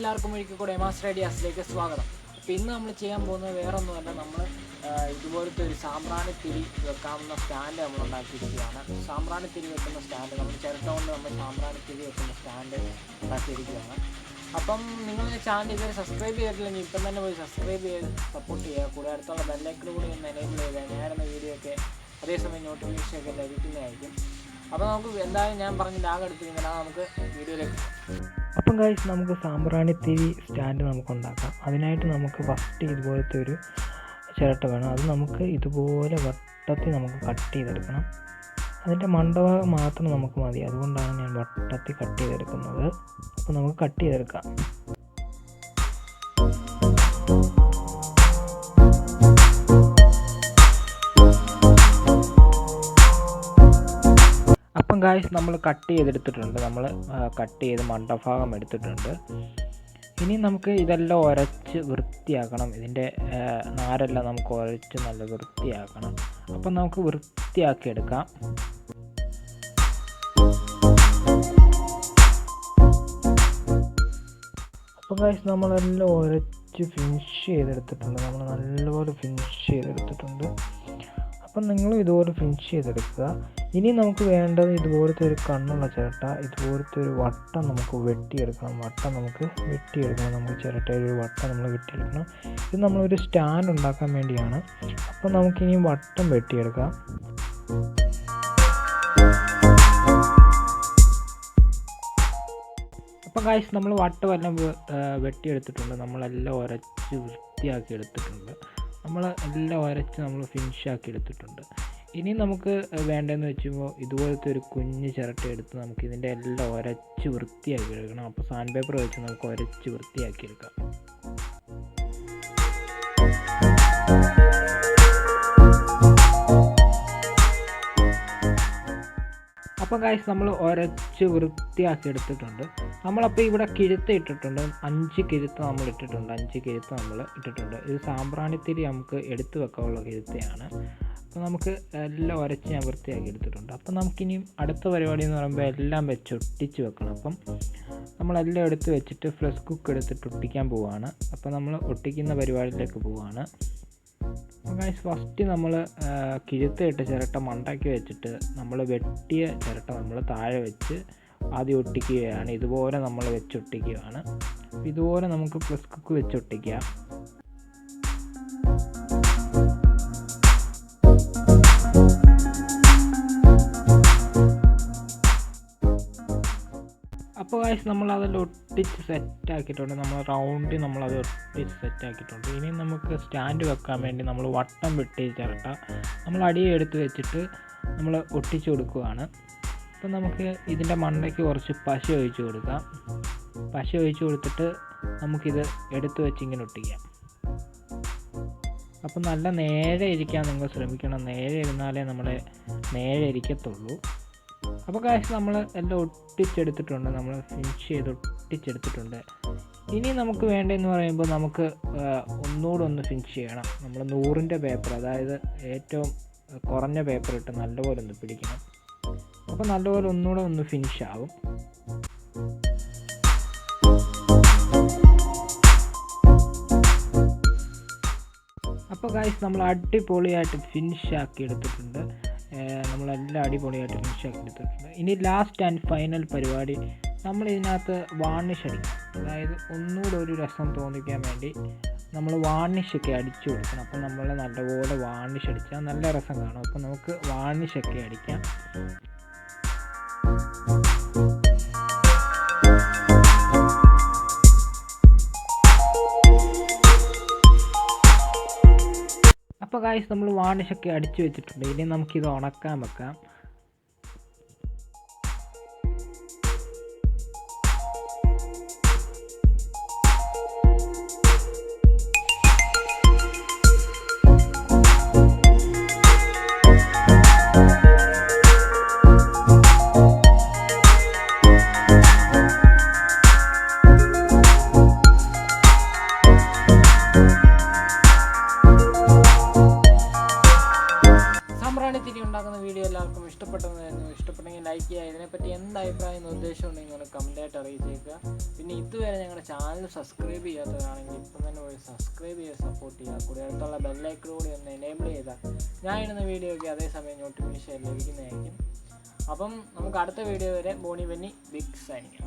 എല്ലാവർക്കും ഒരിക്കൽ കൂടെ മാസ്റ്റർ ഐഡിയാസിലേക്ക് സ്വാഗതം. അപ്പോൾ ഇന്ന് നമ്മൾ ചെയ്യാൻ പോകുന്നത് വേറൊന്നുമല്ല, നമ്മൾ ഇതുപോലത്തെ ഒരു സാമ്പ്രാണിത്തിരി വെക്കാവുന്ന സ്റ്റാൻഡ് നമ്മൾ ഉണ്ടാക്കിയിരിക്കുകയാണ്. സാമ്പ്രാണിത്തിരി വെക്കുന്ന സ്റ്റാൻഡ്, നമ്മൾ ചിരട്ട കൊണ്ട് നമ്മൾ സാമ്പ്രാണിത്തിരി വെക്കുന്ന സ്റ്റാൻഡ് ഉണ്ടാക്കിയിരിക്കുകയാണ്. അപ്പം നിങ്ങൾ ചാനൽ ഇതുവരെ സബ്സ്ക്രൈബ് ചെയ്തിട്ടില്ലെങ്കിൽ ഇപ്പം തന്നെ പോയി സബ്സ്ക്രൈബ് ചെയ്ത് സപ്പോർട്ട് ചെയ്യുക. കൂടെ അടുത്തുള്ള ബെല്ലൈക്കൺ കൂടി ഒന്ന് എനേബിൾ ചെയ്താൽ ഞാനിടുന്ന വീഡിയോ ഒക്കെ അതേസമയം നോട്ടിഫിക്കേഷനൊക്കെ ലഭിക്കുന്നതായിരിക്കും. അപ്പോൾ നമുക്ക് എന്തായാലും ഞാൻ പറഞ്ഞ ലാഗ് എടുത്തിരിക്കുന്നത് നമുക്ക് വീഡിയോയിലേക്ക്. അപ്പം ഗൈസ്, നമുക്ക് സാമ്പ്രാണിത്തിരി സ്റ്റാൻഡ് നമുക്ക് ഉണ്ടാക്കാം. അതിനായിട്ട് നമുക്ക് ഫസ്റ്റ് ഇതുപോലത്തെ ഒരു ചിരട്ട വേണം. അത് നമുക്ക് ഇതുപോലെ വട്ടത്തിൽ നമുക്ക് കട്ട് ചെയ്തെടുക്കണം. അതിൻ്റെ മണ്ടഭാഗം മാത്രം നമുക്ക് മതി, അതുകൊണ്ടാണ് ഞാൻ വട്ടത്തിൽ കട്ട് ചെയ്തെടുക്കുന്നത്. അപ്പോൾ നമുക്ക് കട്ട് ചെയ്തെടുക്കാം. അപ്പം ഗായ്സ്, നമ്മൾ കട്ട് ചെയ്തെടുത്തിട്ടുണ്ട്. നമ്മൾ കട്ട് ചെയ്ത് മണ്ടഭാഗം എടുത്തിട്ടുണ്ട്. ഇനി നമുക്ക് ഇതെല്ലാം ഉരച്ച് വൃത്തിയാക്കണം. ഇതിൻ്റെ നാരെല്ലാം നമുക്ക് ഉരച്ച് നല്ല വൃത്തിയാക്കണം. അപ്പം നമുക്ക് വൃത്തിയാക്കി എടുക്കാം. അപ്പം ഗായ്സ്, നമ്മളെല്ലാം ഉരച്ച് ഫിനിഷ് ചെയ്തെടുത്തിട്ടുണ്ട്. നമ്മൾ നല്ലപോലെ ഫിനിഷ് ചെയ്തെടുത്തിട്ടുണ്ട്. അപ്പം നിങ്ങളും ഇതുപോലെ ഫിനിഷ് ചെയ്തെടുക്കുക. ഇനി നമുക്ക് വേണ്ടത് ഇതുപോലത്തെ ഒരു കണ്ണുള്ള ചിരട്ട, ഇതുപോലത്തെ ഒരു വട്ടം നമുക്ക് വെട്ടിയെടുക്കണം. നമുക്ക് ചിരട്ടയിൽ ഒരു വട്ടം നമ്മൾ വെട്ടിയെടുക്കണം. ഇത് നമ്മളൊരു സ്റ്റാൻഡ് ഉണ്ടാക്കാൻ വേണ്ടിയാണ്. അപ്പം നമുക്കിനി വട്ടം വെട്ടിയെടുക്കാം. അപ്പം ഗായ്സ്, നമ്മൾ വട്ടമെല്ലാം വെട്ടിയെടുത്തിട്ടുണ്ട്. നമ്മളെല്ലാം ഉരച്ച് വൃത്തിയാക്കി എടുത്തിട്ടുണ്ട്. നമ്മൾ എല്ലാം ഉരച്ച് നമ്മൾ ഫിനിഷാക്കി എടുത്തിട്ടുണ്ട്. ഇനി നമുക്ക് വേണ്ടതെന്ന് വെച്ചുമ്പോൾ ഇതുപോലത്തെ ഒരു കുഞ്ഞ് ചിരട്ട എടുത്ത് നമുക്ക് ഇതിൻ്റെ എല്ലാം ഉരച്ച് വൃത്തിയാക്കി എടുക്കണം. അപ്പോൾ സാൻഡ് പേപ്പർ വെച്ച് നമുക്ക് ഉരച്ച് വൃത്തിയാക്കി എടുക്കാം. അപ്പോൾ ഗായ്സ്, നമ്മൾ ഉരച്ച് വൃത്തിയാക്കി എടുത്തിട്ടുണ്ട്. നമ്മളപ്പോൾ ഇവിടെ കിഴുത്ത് ഇട്ടിട്ടുണ്ട്. 5 കിഴുത്ത് നമ്മൾ ഇട്ടിട്ടുണ്ട്. ഇത് സാമ്പ്രാണിത്തിരി നമുക്ക് എടുത്ത് വെക്കാനുള്ള കിഴുത്തയാണ്. അപ്പോൾ നമുക്ക് എല്ലാം ഉരച്ച് ഞാൻ വൃത്തിയാക്കി എടുത്തിട്ടുണ്ട്. അപ്പം നമുക്കിനിയും അടുത്ത പരിപാടി എന്ന് പറയുമ്പോൾ എല്ലാം വെച്ച് ഒട്ടിച്ച് വെക്കണം. അപ്പം നമ്മളെല്ലാം എടുത്ത് വെച്ചിട്ട് ഫ്ലഷ് കുക്ക് എടുത്തിട്ട് ഒട്ടിക്കാൻ പോവുകയാണ്. അപ്പോൾ നമ്മൾ ഒട്ടിക്കുന്ന പരിപാടിയിലേക്ക് പോവുകയാണ്. ഗൈസ്, ഫസ്റ്റ് നമ്മൾ കിഴുത്തിട്ട് ചിരട്ട മണ്ടാക്കി വെച്ചിട്ട് നമ്മൾ വെട്ടിയ ചിരട്ട നമ്മൾ താഴെ വെച്ച് ആദ്യം ഒട്ടിക്കുകയാണ്. ഇതുപോലെ നമ്മൾ വെച്ചൊട്ടിക്കുകയാണ്. ഇതുപോലെ നമുക്ക് ഫ്ലഷ് കുക്ക് വെച്ചൊട്ടിക്കാം. അപ്പോൾ ഗൈസ്, നമ്മളതെല്ലാം ഒട്ടിച്ച് സെറ്റാക്കിയിട്ടുണ്ട്. നമ്മൾ റൗണ്ടിൽ നമ്മളത് ഒട്ടിച്ച് സെറ്റാക്കിയിട്ടുണ്ട്. ഇനി നമുക്ക് സ്റ്റാൻഡ് വെക്കാൻ വേണ്ടി നമ്മൾ വട്ടം വെട്ടിയ ചിരട്ട നമ്മൾ അടിയെ എടുത്ത് വെച്ചിട്ട് നമ്മൾ ഒട്ടിച്ച് കൊടുക്കുകയാണ്. അപ്പം നമുക്ക് ഇതിൻ്റെ മണ്ടയ്ക്ക് കുറച്ച് പശ ഒഴിച്ച് കൊടുക്കാം. പശ ഒഴിച്ച് കൊടുത്തിട്ട് നമുക്കിത് എടുത്ത് വെച്ച് ഇങ്ങനെ ഒട്ടിക്കാം. അപ്പം നല്ല നേരെ ഇരിക്കാൻ നിങ്ങൾ ശ്രമിക്കണം. നേരെ ഇരുന്നാലേ നമ്മളെ നേരെ ഇരിക്കത്തുള്ളൂ. അപ്പോൾ ഗായ്സ്, നമ്മൾ എല്ലാം ഒട്ടിച്ചെടുത്തിട്ടുണ്ട്. നമ്മൾ ഫിനിഷ് ചെയ്ത് ഒട്ടിച്ചെടുത്തിട്ടുണ്ട്. ഇനി നമുക്ക് വേണ്ടതെന്ന് പറയുമ്പോൾ നമുക്ക് ഒന്നുകൂടെ ഒന്ന് ഫിനിഷ് ചെയ്യണം. നമ്മൾ 100ൻ്റെ പേപ്പർ, അതായത് ഏറ്റവും കുറഞ്ഞ പേപ്പർ ഇട്ട് നല്ലപോലെ ഒന്ന് പിടിക്കണം. അപ്പോൾ നല്ലപോലെ ഒന്നുകൂടെ ഒന്ന് ഫിനിഷ് ആവും. അപ്പോൾ ഗായ്സ്, നമ്മൾ അടിപൊളിയായിട്ട് ഫിനിഷ് ആക്കി എടുത്തിട്ടുണ്ട്. നമ്മളെല്ലാം അടിപൊളിയായിട്ട് ഫിനിഷാക്കി എടുത്തിട്ടുണ്ട്. ഇനി ലാസ്റ്റ് ആൻഡ് ഫൈനൽ പരിപാടി, നമ്മൾ ഇതിനകത്ത് വാർണിഷ് അടിക്കണം. അതായത് ഒന്നുകൂടെ ഒരു രസം തോന്നിക്കാൻ വേണ്ടി നമ്മൾ വാർണിഷൊക്കെ അടിച്ചു കൊടുക്കണം. അപ്പോൾ നമ്മൾ നല്ലപോലെ വാർണിഷ് അടിച്ചാൽ നല്ല രസം കാണും. അപ്പോൾ നമുക്ക് വാർണിഷൊക്കെ അടിക്കാം. അപ്പോൾ ഗായ്സ്, നമ്മൾ വാർണിഷൊക്കെ അടിച്ചു വെച്ചിട്ടുണ്ട്. ഇനി നമുക്കിത് ഉണക്കാൻ വെക്കാം. സാമ്പ്രാണിത്തിരി ഉണ്ടാക്കുന്ന വീഡിയോ എല്ലാവർക്കും ഇഷ്ടപ്പെട്ടെന്നായിരുന്നു. ഇഷ്ടപ്പെട്ടെങ്കിൽ ലൈക്ക് ചെയ്യുക. ഇതിനെപ്പറ്റി എന്ത് അഭിപ്രായം നിർദ്ദേശം ഉണ്ടെങ്കിൽ നിങ്ങൾ കമൻറ്റായിട്ട് അറിയിച്ചേക്കുക. പിന്നെ ഇതുവരെ ഞങ്ങളുടെ ചാനൽ സബ്സ്ക്രൈബ് ചെയ്യാത്തതാണെങ്കിൽ ഇപ്പം തന്നെ പോയി സബ്സ്ക്രൈബ് ചെയ്ത് സപ്പോർട്ട് ചെയ്യുക. കൂടി അടുത്തുള്ള ബെല്ലൈക്കൺ കൂടി ഒന്ന് എനേബിൾ ചെയ്താൽ ഞാൻ ഇടുന്ന വീഡിയോ ഒക്കെ അതേസമയം നോട്ടിഫിക്കേഷൻ ലഭിക്കുന്നതായിരിക്കും. അപ്പം നമുക്ക് അടുത്ത വീഡിയോ വരെ ബോണി ബെന്നി ബിഗ് സൈനിങ്.